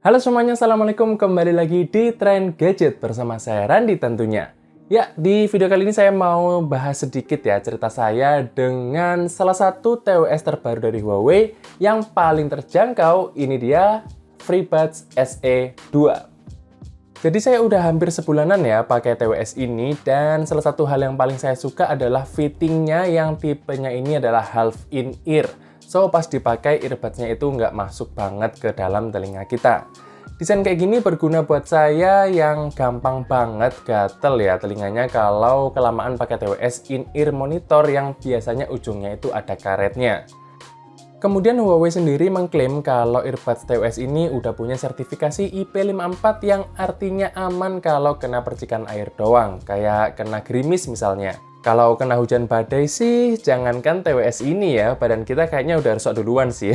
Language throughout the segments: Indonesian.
Halo semuanya, Assalamualaikum. Kembali lagi di Tren Gadget bersama saya Randi tentunya. Ya, di video kali ini saya mau bahas sedikit ya cerita saya dengan salah satu TWS terbaru dari Huawei yang paling terjangkau. Ini dia FreeBuds SE 2. Jadi saya udah hampir sebulanan ya pakai TWS ini, dan salah satu hal yang paling saya suka adalah fittingnya yang tipenya ini adalah half in ear. So, pas dipakai earbuds-nya itu nggak masuk banget ke dalam telinga kita. Desain kayak gini berguna buat saya yang gampang banget gatel ya telinganya kalau kelamaan pakai TWS in-ear monitor yang biasanya ujungnya itu ada karetnya. Kemudian Huawei sendiri mengklaim kalau earbuds TWS ini udah punya sertifikasi IP54 yang artinya aman kalau kena percikan air doang, kayak kena gerimis misalnya. Kalau kena hujan badai sih, jangankan TWS ini ya, badan kita kayaknya udah rusak duluan sih.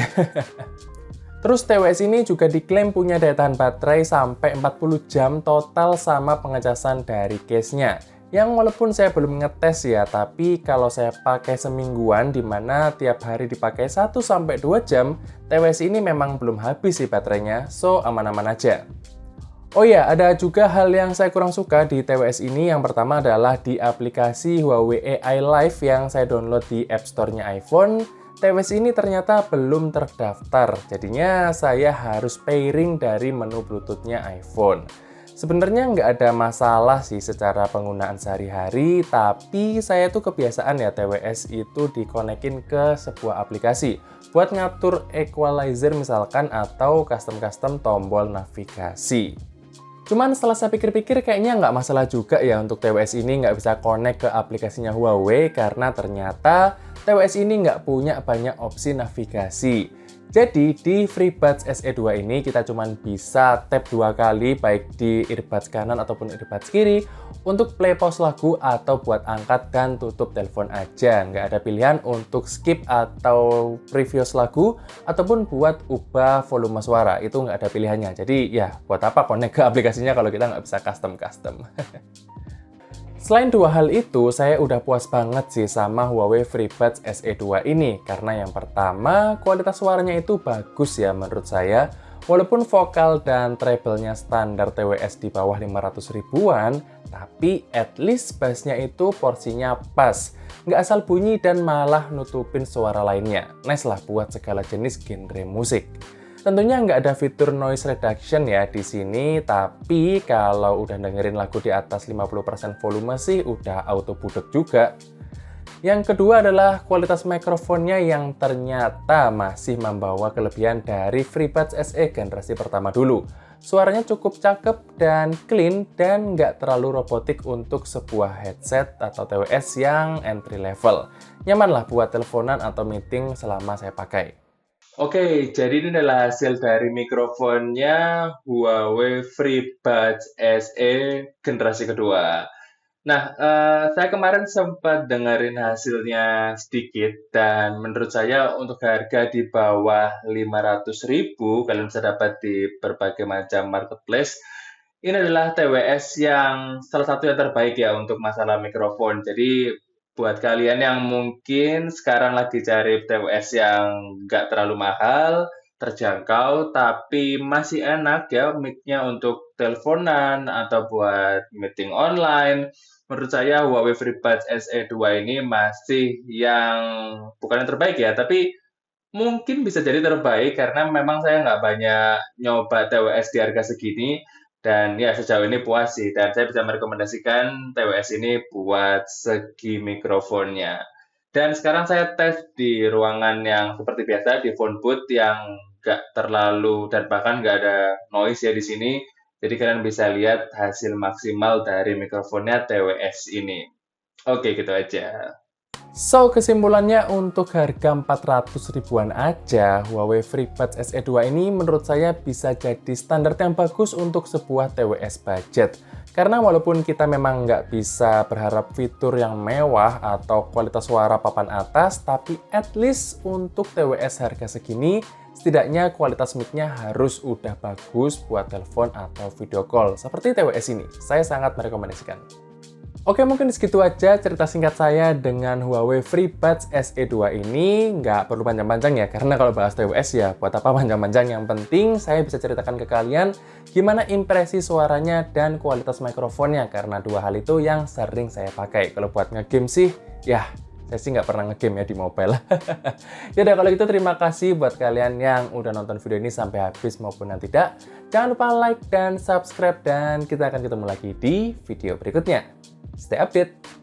Terus TWS ini juga diklaim punya daya tahan baterai sampai 40 jam total sama pengecasan dari case-nya. Yang walaupun saya belum ngetes ya, tapi kalau saya pakai semingguan dimana tiap hari dipakai 1-2 jam, TWS ini memang belum habis sih baterainya, so aman-aman aja. Oh ya, ada juga hal yang saya kurang suka di TWS ini. Yang pertama adalah di aplikasi Huawei AI Live yang saya download di App Store-nya iPhone. TWS ini ternyata belum terdaftar, jadinya saya harus pairing dari menu Bluetooth-nya iPhone. Sebenarnya nggak ada masalah sih secara penggunaan sehari-hari, tapi saya tuh kebiasaan ya TWS itu dikonekin ke sebuah aplikasi buat ngatur equalizer misalkan atau custom-custom tombol navigasi. Cuman setelah saya pikir-pikir kayaknya nggak masalah juga ya untuk TWS ini nggak bisa connect ke aplikasinya Huawei karena ternyata TWS ini nggak punya banyak opsi navigasi. Jadi di FreeBuds SE 2 ini kita cuma bisa tap 2 kali baik di earbuds kanan ataupun earbuds kiri untuk play pause lagu atau buat angkat dan tutup telepon aja. Nggak ada pilihan untuk skip atau previous lagu ataupun buat ubah volume suara, itu nggak ada pilihannya. Jadi ya buat apa connect ke aplikasinya kalau kita nggak bisa custom-custom. Selain dua hal itu, saya udah puas banget sih sama Huawei FreeBuds SE 2 ini. Karena yang pertama, kualitas suaranya itu bagus ya menurut saya. Walaupun vokal dan treble-nya standar TWS di bawah 500 ribuan, tapi at least bass-nya itu porsinya pas. Nggak asal bunyi dan malah nutupin suara lainnya. Nice lah buat segala jenis genre musik. Tentunya nggak ada fitur noise reduction ya di sini, tapi kalau udah dengerin lagu di atas 50% volume sih udah auto budek juga. Yang kedua adalah kualitas mikrofonnya yang ternyata masih membawa kelebihan dari FreeBuds SE generasi pertama dulu. Suaranya cukup cakep dan clean dan nggak terlalu robotik untuk sebuah headset atau TWS yang entry level. Nyaman lah buat teleponan atau meeting selama saya pakai. Oke, jadi ini adalah hasil dari mikrofonnya Huawei FreeBuds SE generasi kedua. Nah, saya kemarin sempat dengerin hasilnya sedikit, dan menurut saya untuk harga di bawah 500.000, kalian bisa dapat di berbagai macam marketplace. Ini adalah TWS yang salah satu yang terbaik ya untuk masalah mikrofon. Jadi buat kalian yang mungkin sekarang lagi cari TWS yang nggak terlalu mahal, terjangkau, tapi masih enak ya mic-nya untuk teleponan atau buat meeting online, menurut saya Huawei FreeBuds SE 2 ini masih yang bukan yang terbaik ya, tapi mungkin bisa jadi terbaik karena memang saya nggak banyak nyoba TWS di harga segini, dan ya sejauh ini puas sih, dan saya bisa merekomendasikan TWS ini buat segi mikrofonnya. Dan sekarang saya tes di ruangan yang seperti biasa, di phone booth yang nggak terlalu dan bahkan nggak ada noise ya di sini. Jadi kalian bisa lihat hasil maksimal dari mikrofonnya TWS ini. Oke, gitu aja. So, kesimpulannya untuk harga 400 ribuan aja, Huawei FreeBuds SE 2 ini menurut saya bisa jadi standar yang bagus untuk sebuah TWS budget. Karena walaupun kita memang nggak bisa berharap fitur yang mewah atau kualitas suara papan atas, tapi at least untuk TWS harga segini, setidaknya kualitas mic-nya harus udah bagus buat telepon atau video call. Seperti TWS ini, saya sangat merekomendasikan. Oke, mungkin segitu aja cerita singkat saya dengan Huawei FreeBuds SE2 ini. Nggak perlu panjang-panjang ya, karena kalau bahas TWS ya buat apa panjang-panjang. Yang penting saya bisa ceritakan ke kalian gimana impresi suaranya dan kualitas mikrofonnya, karena dua hal itu yang sering saya pakai. Kalau buat ngegame sih, ya saya sih nggak pernah ngegame ya di mobile. Yaudah, kalau gitu terima kasih buat kalian yang udah nonton video ini sampai habis maupun yang tidak. Jangan lupa like dan subscribe, dan kita akan ketemu lagi di video berikutnya. Stay update!